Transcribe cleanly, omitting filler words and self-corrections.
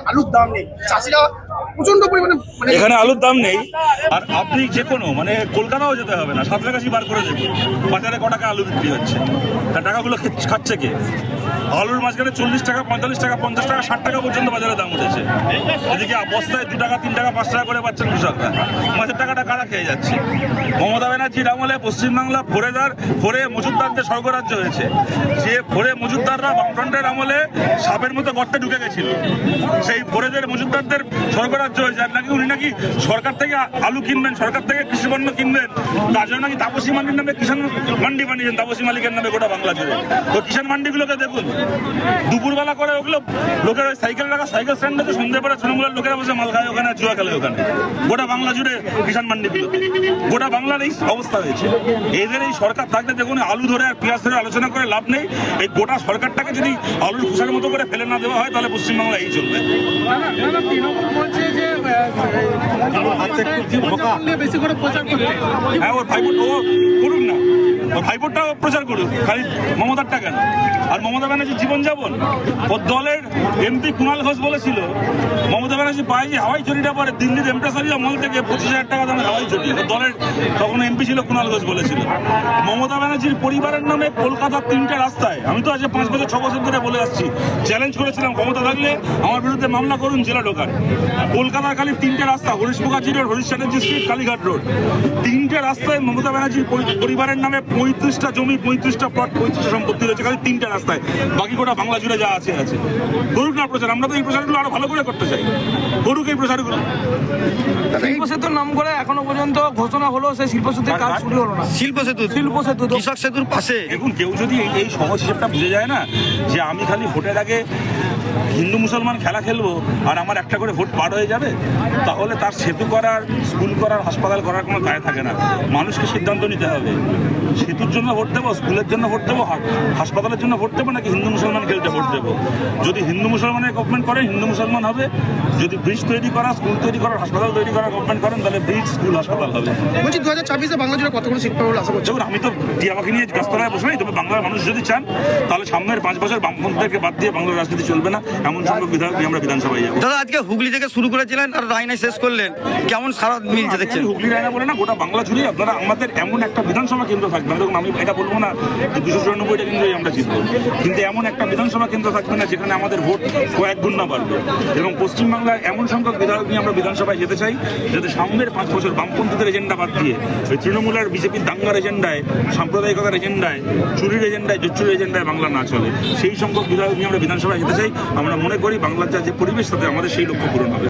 আলুর দাম নেই, চাষিরা প্রচন্ড পরিমাণে এখানে আলুর দাম নেই। আর আপনি যে কোনো কলকাতাও যেতে হবে না, সাঁতরাগাছি বার করে দেবেন বাজারে ক টাকা আলু বিক্রি হচ্ছে, তার টাকাগুলো খাচ্ছে কে? আলুর মাঝখানে 40 টাকা 45 টাকা 50 টাকা 60 টাকা পর্যন্ত বাজারে দাম উঠেছে। এদিকে বস্তায় 2 টাকা 3 টাকা 5 টাকা করে পাচ্ছেন কৃষকরা। মাছের টাকাটা কারা খেয়ে যাচ্ছে? মমতা ব্যানার্জির আমলে পশ্চিমবাংলা ফোরে মজুতদারদের স্বর্গরাজ্য হয়েছে। যে ফোরে মজুতদাররা বামফ্রন্টের আমলে সাপের মতো গর্তে ঢুকে গেছিল, সেই ফোরেদের মজুতদারদের স্বর্গরাজ্য হয়েছে। আর নাকি উনি নাকি সরকার থেকে আলু কিনবেন, সরকার থেকে কৃষিপণ্য কিনবেন, তার জন্য নাকি তাপসী মান্ডির নামে কিষাণ মান্ডি বানিয়েছেন তাপসী মালিকের নামে গোটা বাংলা জুড়ে। তো কিষাণ মান্ডিগুলোকে দেখুন, দুপুরবেলা করে ওগুলো লোকের ওই সাইকেল রাখা সাইকেল স্ট্যান্ডে সন্ধ্যে পরে তৃণমূলের লোকেরা বসে মাল খায় ওখানে, জুয়া খেলে ওখানে। গোটা বাংলা জুড়ে কিষাণ মান্ডিগুলো, গোটা বাংলার এই অবস্থা হয়েছে। এদের এই সরকার থাকতে দেখুন আলু ধরে আর পেঁয়াজ ধরে আলোচনা করে লাভ নেই। এই গোটা সরকারটাকে যদি আলুর খোসার মতো করে ফেলে না দেওয়া হয় তাহলে পশ্চিমবাংলা এই চলবে। হ্যাঁ, ওর ভাইবোট ও করুন না, ওর ভাইবোটটাও প্রচার করুক, খালি মমতারটা কেন? আর মমতা ব্যানার্জির জীবনযাপন, ওর দলের এমপি কুণাল ঘোষ বলেছিল মমতা ব্যানার্জি পায় যে হাওয়াই চুরিটা পরে দিল্লির এমপ্রেসারিয়া মল থেকে 25,000 টাকা দামের হাওয়াই চুরি। ওর দলের তখন এমপি ছিল কুণাল ঘোষ বলেছিল মমতা ব্যানার্জির পরিবারের নামে কলকাতার 3টে রাস্তায়, আমি তো আজ 5 বছর 6 বছর ধরে বলে আসছি, চ্যালেঞ্জ করেছিলাম ক্ষমতা থাকলে আমার বিরুদ্ধে মামলা করুন, জেলা ঢোকান। কলকাতার খালি 3টে রাস্তা, Harish Mukherjee road, Harish Chatterjee street, Kalighat road, 3টে রাস্তায় মমতা ব্যানার্জির পরিবারের নামে 35টা জমি, 35টা প্লট, 35টা সম্পত্তি রয়েছে খালি 3টে রাস্তায়। বাকি গোটা বাংলা জুড়ে যা আছে আছে। করুক না প্রচার, আমরা তো এই প্রচারগুলো আরো ভালো করে করতে চাই, করুক এই প্রচারগুলো। শিল্প সেতুর নাম করে এখনো পর্যন্ত ঘোষণা হলো, সেই শিল্প সেতুর কাজ শুরু হলো না। শিল্প সেতু কৃষক সেতুর পাশে। দেখুন, কেউ যদি এই সহজ হিসেবটা বুঝে যায় না, যে আমি খালি ভোটের আগে হিন্দু মুসলমান খেলা খেলবো আর আমার একটা করে ভোট পার হয়ে যাবে, তাহলে তার সেতু করার, স্কুল করার, হাসপাতাল করার কোনো দায় থাকে না। মানুষকে সিদ্ধান্ত নিতে হবে, সেতুর জন্য ভোট দেবো, স্কুলের জন্য ভোট দেবো, হাসপাতালের জন্য ভোট দেবো, নাকি হিন্দু মুসলমান খেলতে ভোট দেবো। যদি হিন্দু মুসলমানের গভর্নমেন্ট করে হিন্দু মুসলমান হবে, যদি ব্রিজ তৈরি করা, স্কুল তৈরি করার, হাসপাতাল তৈরি করার গভর্নমেন্ট করেন তাহলে ব্রিজ, স্কুল, হাসপাতাল হবে। বলছি 2024-এ বাংলা জুড়ে কতগুলো সিট পাবো আশা করছি? আমি তো টিয়া পাখি নিয়ে গাছতলায় বসে নাই, তবে বাংলার মানুষ যদি চান তাহলে সামনের 5 বছর বামপন্থীদেরকে বাদ দিয়ে বাংলার রাজনীতি চলবে না, এমন সংখ্যক বিধায়ক নিয়ে আমরা বিধানসভায় যাবো। দাদা, আজকে হুগলি থেকে শুরু করেছিলেন আর রায়নায় শেষ করলেন, কেমন সারা মিলছে দেখছেন? হুগলি রায়না বলে না, গোটা বাংলা জুড়ে আপনারা আমাদের এমন একটা বিধানসভা কেন্দ্র থাকবে না। দেখুন, আমি এটা বলবো না 294টা কেন্দ্রেই আমরা জিতবো, কিন্তু এমন একটা বিধানসভা কেন্দ্র থাকবে না যেখানে আমাদের ভোট কয়েক গুণ না বাড়বে। এবং পশ্চিমবাংলার এমন সংখ্যক বিধায়ক নিয়ে আমরা বিধানসভায় যেতে চাই যাতে সামনের 5 বছর বামপন্থীদের এজেন্ডা বাদ দিয়ে ওই তৃণমূল আর বিজেপির দাঙ্গার এজেন্ডায়, সাম্প্রদায়িকতার এজেন্ডায়, চুরির এজেন্ডায়, জোচ্চুরির এজেন্ডায় বাংলা না চলে। সেই সংখ্যক বিধায়ক নিয়ে আমরা বিধানসভায় যেতে চাই। আমরা মনে করি বাংলার যে পরিবেশ, তাতে আমাদের সেই লক্ষ্য পূরণ হবে।